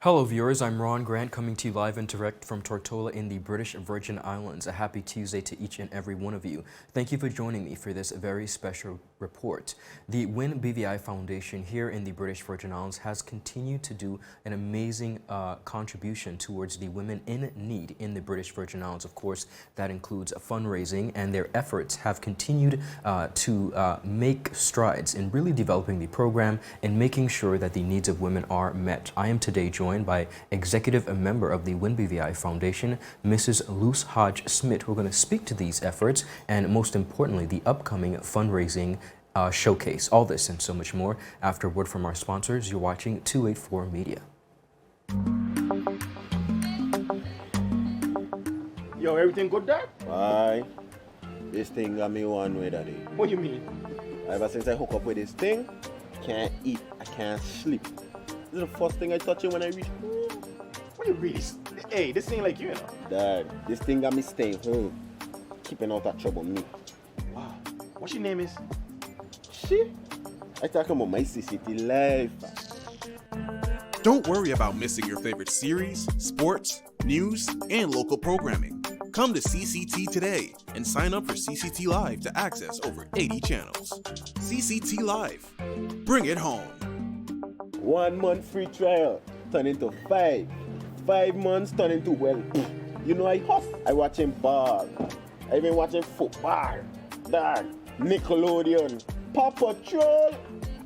Hello viewers, I'm Ron Grant coming to you live and direct from Tortola in the British Virgin Islands. A happy Tuesday to each and every one of you. Thank you for joining me for this very special report. The WinBVI Foundation here in the British Virgin Islands has continued to do an amazing contribution towards the women in need in the British Virgin Islands. Of course, that includes fundraising, and their efforts have continued to make strides in really developing the program and making sure that the needs of women are met. I am today joined by executive member of the WinBVI Foundation, Mrs. Luce Hodge-Smith, who are going to speak to these efforts and, most importantly, the upcoming fundraising showcase. All this and so much more after a word from our sponsors. You're watching 284 Media. Yo, everything good, Dad? Aye. This thing got me one way, Daddy. What do you mean? Ever since I hook up with this thing, can't eat, I can't sleep. This is the first thing I touch it when I reach home. What do you really? Hey, this ain't like you know. Dad, this thing got me staying home, keeping out of trouble me. Wow. What your name is? Shit. I talking about my CCT life. Don't worry about missing your favorite series, sports, news, and local programming. Come to CCT today and sign up for CCT Live to access over 80 channels. CCT Live. Bring it home. 1 month free trial turn into 5. 5 months turn into, well, you know I huff. I watching ball. I been watching football. Dad, Nickelodeon, Paw Patrol.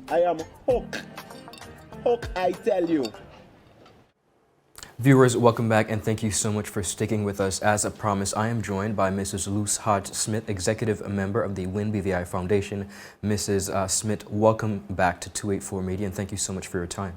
I am hooked. Hook, I tell you. Viewers, welcome back and thank you so much for sticking with us. As promised, I am joined by Mrs. Luce Hodge-Smith, executive member of the WinBVI Foundation. Mrs. Smith, welcome back to 284 Media and thank you so much for your time.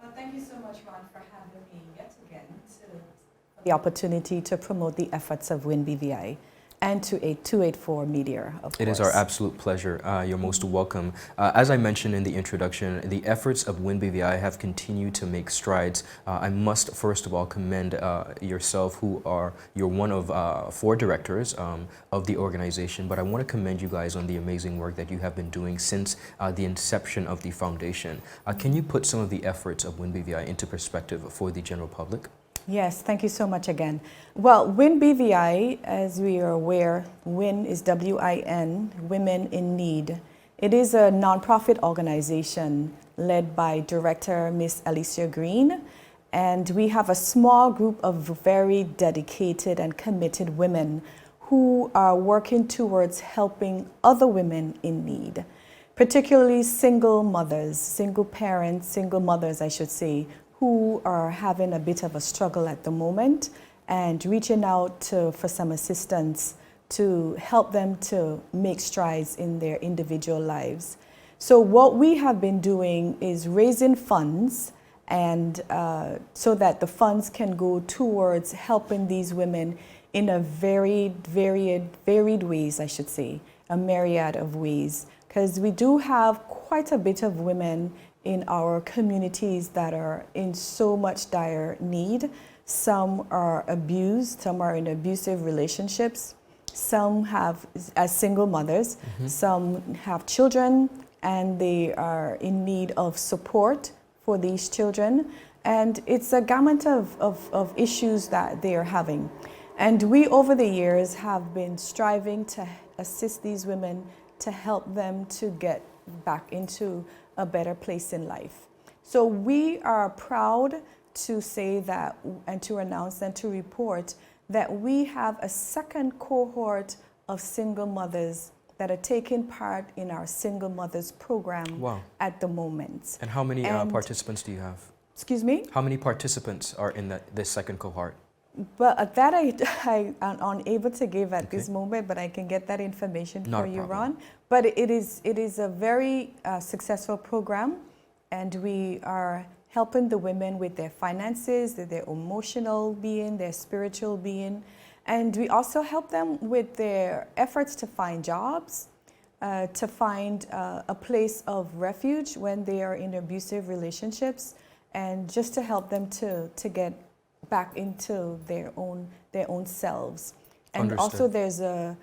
Well, thank you so much, Ron, for having me yet again to the opportunity to promote the efforts of WinBVI and to 284 Media, of course. It is our absolute pleasure. You're most welcome. As I mentioned in the introduction, the efforts of WinBVI have continued to make strides. I must first of all commend yourself, you're one of 4 directors of the organization, but I want to commend you guys on the amazing work that you have been doing since the inception of the foundation. Can you put some of the efforts of WinBVI into perspective for the general public? Yes, thank you so much again. Well, WinBVI, as we are aware, WIN is W-I-N, Women in Need. It is a nonprofit organization led by Director Miss Alicia Green, and we have a small group of very dedicated and committed women who are working towards helping other women in need, particularly single mothers, single parents, single mothers, I should say, who are having a bit of a struggle at the moment and reaching out for some assistance to help them to make strides in their individual lives. So what we have been doing is raising funds and so that the funds can go towards helping these women in a varied ways, I should say, a myriad of ways, because we do have quite a bit of women in our communities that are in so much dire need. Some are abused, some are in abusive relationships, some have as single mothers, some have children and they are in need of support for these children. And it's a gamut of issues that they are having. And we over the years have been striving to assist these women to help them to get back into a better place in life. So we are proud to say that and to announce and to report that we have a second cohort of single mothers that are taking part in our Single Mothers program. Wow. At the moment. And how many participants do you have? Excuse me? How many participants are in this second cohort? But that I am unable to give at this moment, but I can get that information for you, Ron. But it is a very successful program, and we are helping the women with their finances, their emotional being, their spiritual being, and we also help them with their efforts to find jobs, to find a place of refuge when they are in abusive relationships, and just to help them to get back into their own selves. And Understood. also there's a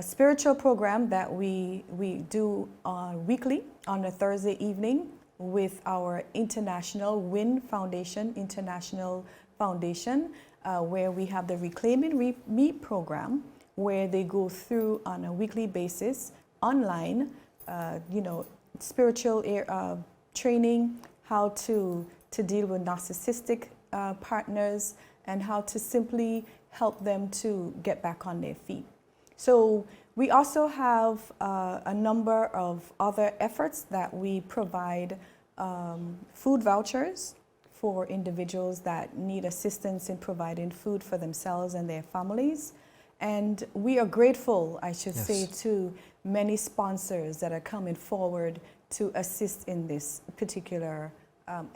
spiritual program that we do weekly on a Thursday evening with our international WIN Foundation, International Foundation, where we have the Reclaiming Meat program, where they go through on a weekly basis online, spiritual training, how to deal with narcissistic partners, and how to simply help them to get back on their feet. So we also have a number of other efforts that we provide food vouchers for individuals that need assistance in providing food for themselves and their families. And we are grateful, I should say, to many sponsors that are coming forward to assist in this particular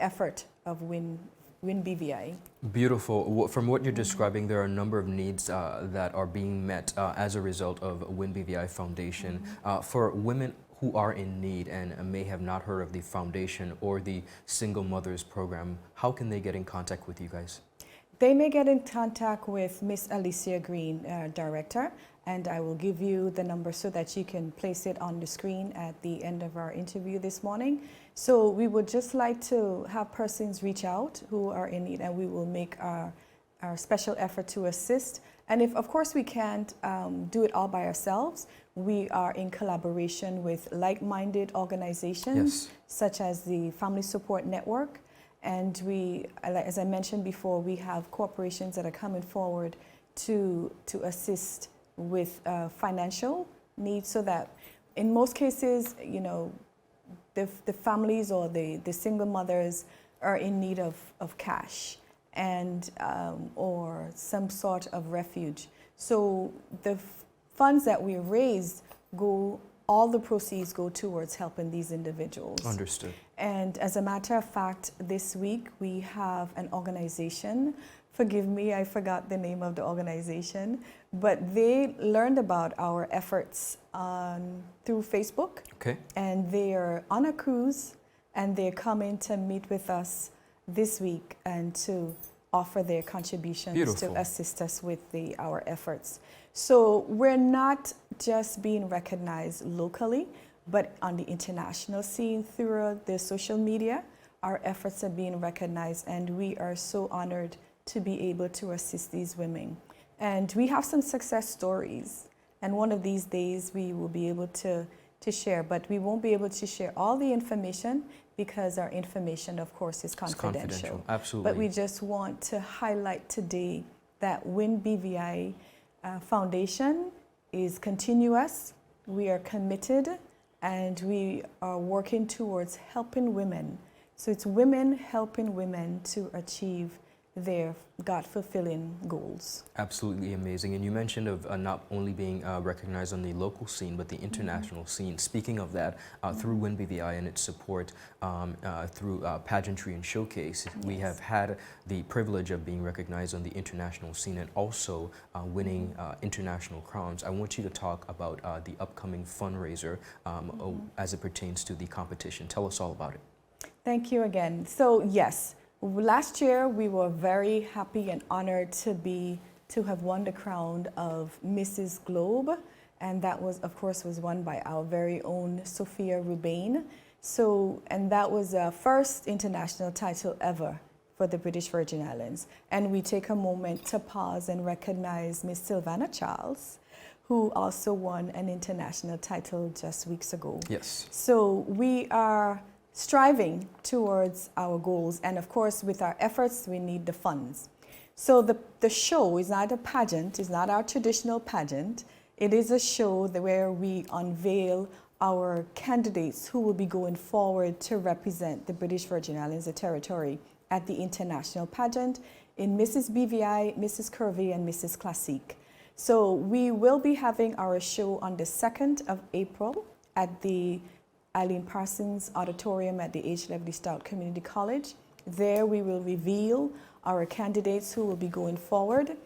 effort of WinBVI. Beautiful. From what you're describing, there are a number of needs that are being met as a result of WinBVI Foundation. For women who are in need and may have not heard of the foundation or the Single Mothers Program, how can they get in contact with you guys? They may get in contact with Miss Alicia Green, Director, and I will give you the number so that you can place it on the screen at the end of our interview this morning. So we would just like to have persons reach out who are in need, and we will make our special effort to assist. And if, of course, we can't do it all by ourselves, we are in collaboration with like-minded organizations, such as the Family Support Network. And we, as I mentioned before, we have corporations that are coming forward to assist with financial needs, so that in most cases, the families or the single mothers are in need of cash and or some sort of refuge. So the funds that we raise all the proceeds go towards helping these individuals. Understood. And as a matter of fact, this week we have an organization, forgive me, I forgot the name of the organization, but they learned about our efforts through Facebook. Okay. And they are on a cruise, and they're coming to meet with us this week and to offer their contributions Beautiful. to assist us with our efforts. So we're not just being recognized locally, but on the international scene through the social media. Our efforts are being recognized, and we are so honored to be able to assist these women. And we have some success stories, and one of these days we will be able to share, but we won't be able to share all the information because our information, of course, is confidential. It's confidential, absolutely. But we just want to highlight today that WinBVI Foundation is continuous. We are committed, and we are working towards helping women. So it's women helping women to achieve their God-fulfilling goals. Absolutely amazing. And you mentioned of not only being recognized on the local scene, but the international scene. Speaking of that, through WinBVI and its support through pageantry and showcase, we have had the privilege of being recognized on the international scene and also winning international crowns. I want you to talk about the upcoming fundraiser as it pertains to the competition. Tell us all about it. Thank you again. So yes, last year we were very happy and honored to have won the crown of Mrs. Globe, and that was, of course, won by our very own Sophia Rubain. So, and that was our first international title ever for the British Virgin Islands. And we take a moment to pause and recognize Miss Sylvana Charles, who also won an international title just weeks ago. Yes. So we are striving towards our goals, and of course with our efforts we need the funds. So the show is not a pageant, it's not our traditional pageant. It is a show where we unveil our candidates who will be going forward to represent the British Virgin Islands, the territory, at the international pageant in Mrs. BVI, Mrs. Curvy, and Mrs. Classique. So we will be having our show on the 2nd of April at the Eileen Parsons Auditorium at the H. Levely Stout Community College. There we will reveal our candidates who will be going forward.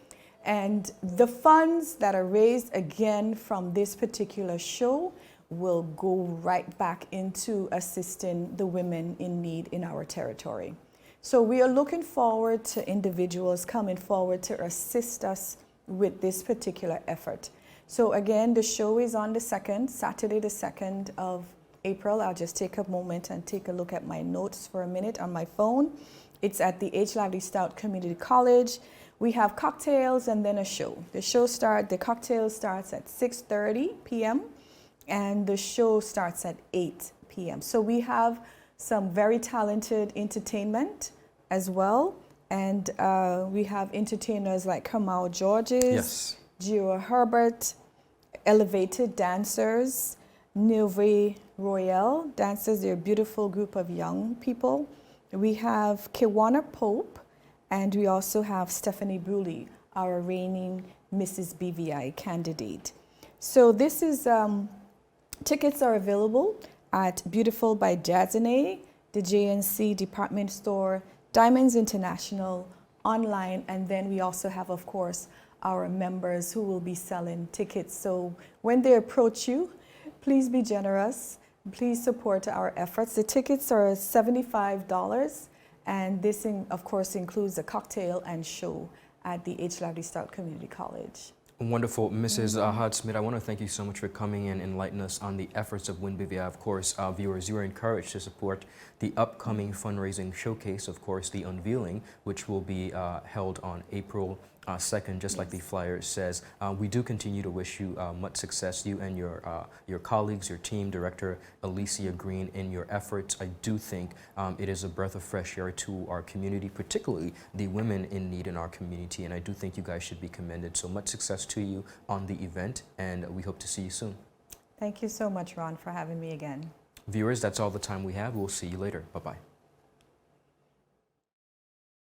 And the funds that are raised again from this particular show will go right back into assisting the women in need in our territory. So we are looking forward to individuals coming forward to assist us with this particular effort. So again, the show is on the 2nd, Saturday the 2nd of April. I'll just take a moment and take a look at my notes for a minute on my phone. It's at the H. Lively Stout Community College. We have cocktails and then a show. The cocktail starts at 6:30 p.m. and the show starts at 8 p.m. So we have some very talented entertainment as well. And we have entertainers like Kamau Georges, Yes. Gio Herbert, Elevated Dancers, Nouveau Royale Dancers. They're a beautiful group of young people. We have Kiwana Pope, and we also have Stephanie Bruley, our reigning Mrs. BVI candidate. So this is, tickets are available at Beautiful by Jazine, the JNC department store, Diamonds International, online, and then we also have, of course, our members who will be selling tickets. So when they approach you, please be generous. Please support our efforts. The tickets are $75, and this, of course, includes a cocktail and show at the H. Lively Stout Community College. Wonderful. Mrs. Hodge-Smith, I want to thank you so much for coming in and enlightening us on the efforts of WinBVI. Of course, viewers, you are encouraged to support the upcoming fundraising showcase, of course, the unveiling, which will be held on April 2nd, just like the flyer says. We do continue to wish you much success, you and your colleagues, your team, Director Alicia Green, in your efforts. I do think it is a breath of fresh air to our community, particularly the women in need in our community, and I do think you guys should be commended. So much success to you on the event, and we hope to see you soon. Thank you so much, Ron, for having me again. Viewers, that's all the time we have. We'll see you later. Bye-bye.